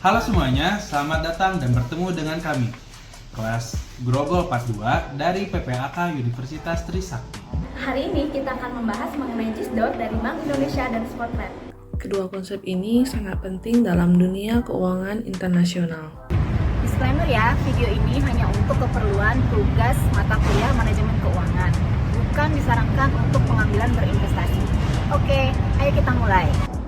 Halo semuanya, selamat datang dan bertemu dengan kami, kelas Grogol 42 dari PPAK Universitas Trisakti. Hari ini kita akan membahas mengenai JISDOR dari Bank Indonesia dan Spotret. Kedua konsep ini sangat penting dalam dunia keuangan internasional. Disclaimer ya, video ini hanya untuk keperluan tugas mata kuliah manajemen keuangan, bukan disarankan untuk pengambilan berinvestasi. Oke, ayo kita mulai.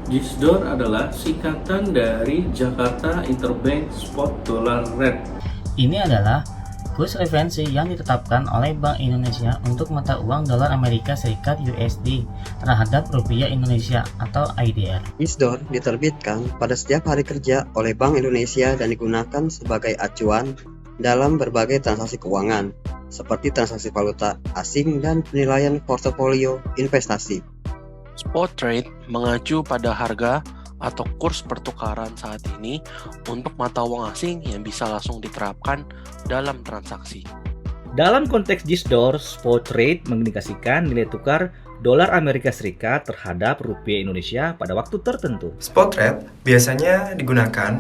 JISDOR adalah singkatan dari Jakarta Interbank Spot Dollar Rate. Ini adalah kurs referensi yang ditetapkan oleh Bank Indonesia untuk mata uang dolar Amerika Serikat USD terhadap rupiah Indonesia atau IDR. JISDOR diterbitkan pada setiap hari kerja oleh Bank Indonesia dan digunakan sebagai acuan dalam berbagai transaksi keuangan, seperti transaksi valuta asing dan penilaian portofolio investasi. Spot rate mengacu pada harga atau kurs pertukaran saat ini untuk mata uang asing yang bisa langsung diterapkan dalam transaksi. Dalam konteks JISDOR, spot rate mengindikasikan nilai tukar dolar Amerika Serikat terhadap rupiah Indonesia pada waktu tertentu. Spot rate biasanya digunakan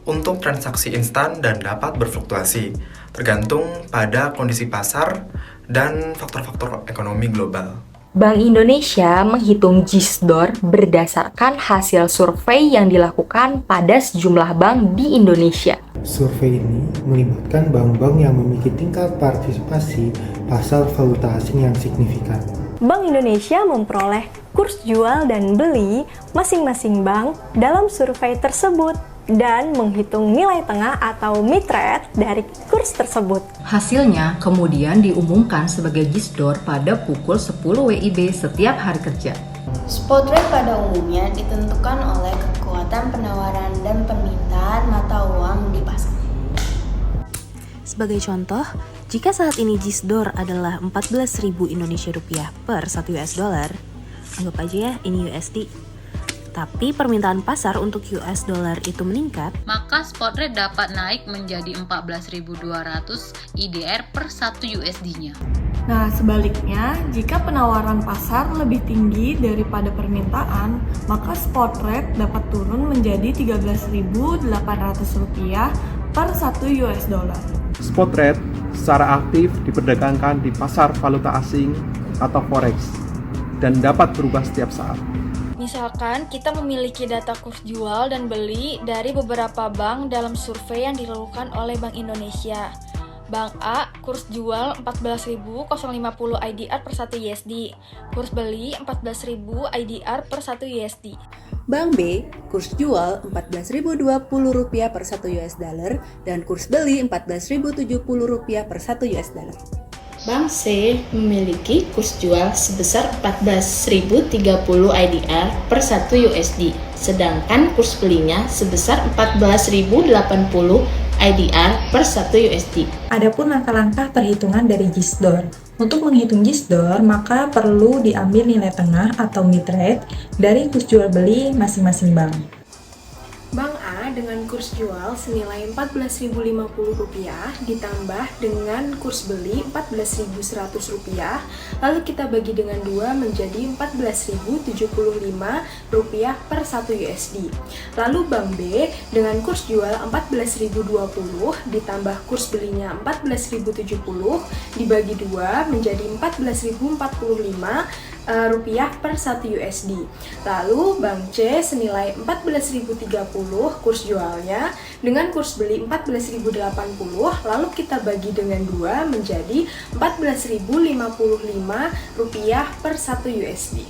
untuk transaksi instan dan dapat berfluktuasi, tergantung pada kondisi pasar dan faktor-faktor ekonomi global. Bank Indonesia menghitung JISDOR berdasarkan hasil survei yang dilakukan pada sejumlah bank di Indonesia. Survei ini melibatkan bank-bank yang memiliki tingkat partisipasi pasar valuta asing yang signifikan. Bank Indonesia memperoleh kurs jual dan beli masing-masing bank dalam survei tersebut dan menghitung nilai tengah atau mid rate dari kurs tersebut. Hasilnya kemudian diumumkan sebagai JISDOR pada pukul 10 WIB setiap hari kerja. Spot rate pada umumnya ditentukan oleh kekuatan penawaran dan permintaan mata uang di pasar. Sebagai contoh, jika saat ini JISDOR adalah 14.000 Indonesia rupiah per 1 US dollar, anggap aja ya ini USD. Tapi permintaan pasar untuk US dollar itu meningkat, maka spot rate dapat naik menjadi 14.200 IDR per 1 USD-nya. Nah, sebaliknya, jika penawaran pasar lebih tinggi daripada permintaan, maka spot rate dapat turun menjadi 13.800 rupiah per 1 US dollar. Spot rate secara aktif diperdagangkan di pasar valuta asing atau forex dan dapat berubah setiap saat. Misalkan kita memiliki data kurs jual dan beli dari beberapa bank dalam survei yang dilakukan oleh Bank Indonesia. Bank A, kurs jual 14.050 IDR per 1 USD. Kurs beli 14.000 IDR per 1 USD. Bank B, kurs jual 14.020 rupiah per 1 US dollar dan kurs beli 14.070 rupiah per 1 US dollar. Bank C memiliki kurs jual sebesar 14.030 IDR per 1 USD, sedangkan kurs belinya sebesar 14.080 IDR per 1 USD. Adapun langkah-langkah perhitungan dari JISDOR. Untuk menghitung JISDOR, maka perlu diambil nilai tengah atau mid rate dari kurs jual beli masing-masing bank. Bank A dengan kurs jual senilai Rp14.050 ditambah dengan kurs beli Rp14.100, lalu kita bagi dengan 2 menjadi Rp14.075 per 1 USD. Lalu Bank B dengan kurs jual Rp14.020 ditambah kurs belinya Rp14.070 dibagi 2 menjadi Rp14.045 per 1 USD. Lalu Bank C senilai Rp14.030 kurs jualnya dengan kurs beli Rp14.080, lalu kita bagi dengan 2 menjadi Rp14.055 per 1 USD.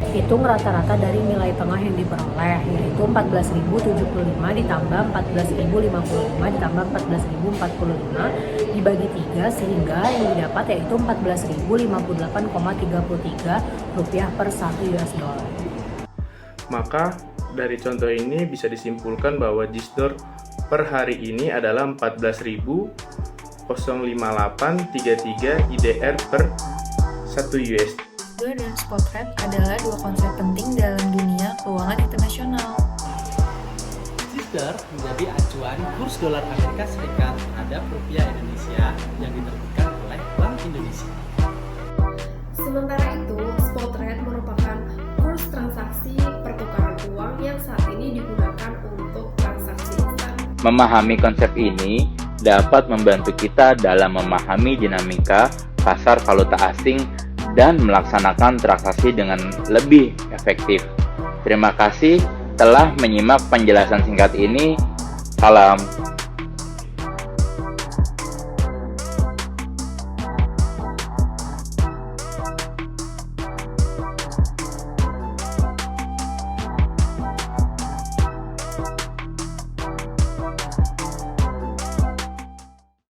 Hitung rata-rata dari nilai tengah yang diperoleh, yaitu 14.075 ditambah 14.055 ditambah 14.045 dibagi 3 sehingga yang didapat yaitu Rp14.058,33 per 1 US dollar. Maka dari contoh ini bisa disimpulkan bahwa JISDOR per hari ini adalah 14.058,33 IDR per 1 USD. JISDOR dan spot rate adalah dua konsep penting dalam dunia keuangan internasional. JISDOR menjadi acuan kurs dolar Amerika Serikat terhadap rupiah Indonesia yang diterbitkan oleh Bank Indonesia. Sementara itu, spot rate merupakan kurs transaksi pertukaran uang yang saat ini digunakan untuk transaksi Memahami konsep ini dapat membantu kita dalam memahami dinamika pasar valuta asing dan melaksanakan transaksi dengan lebih efektif. Terima kasih telah menyimak penjelasan singkat ini. Salam.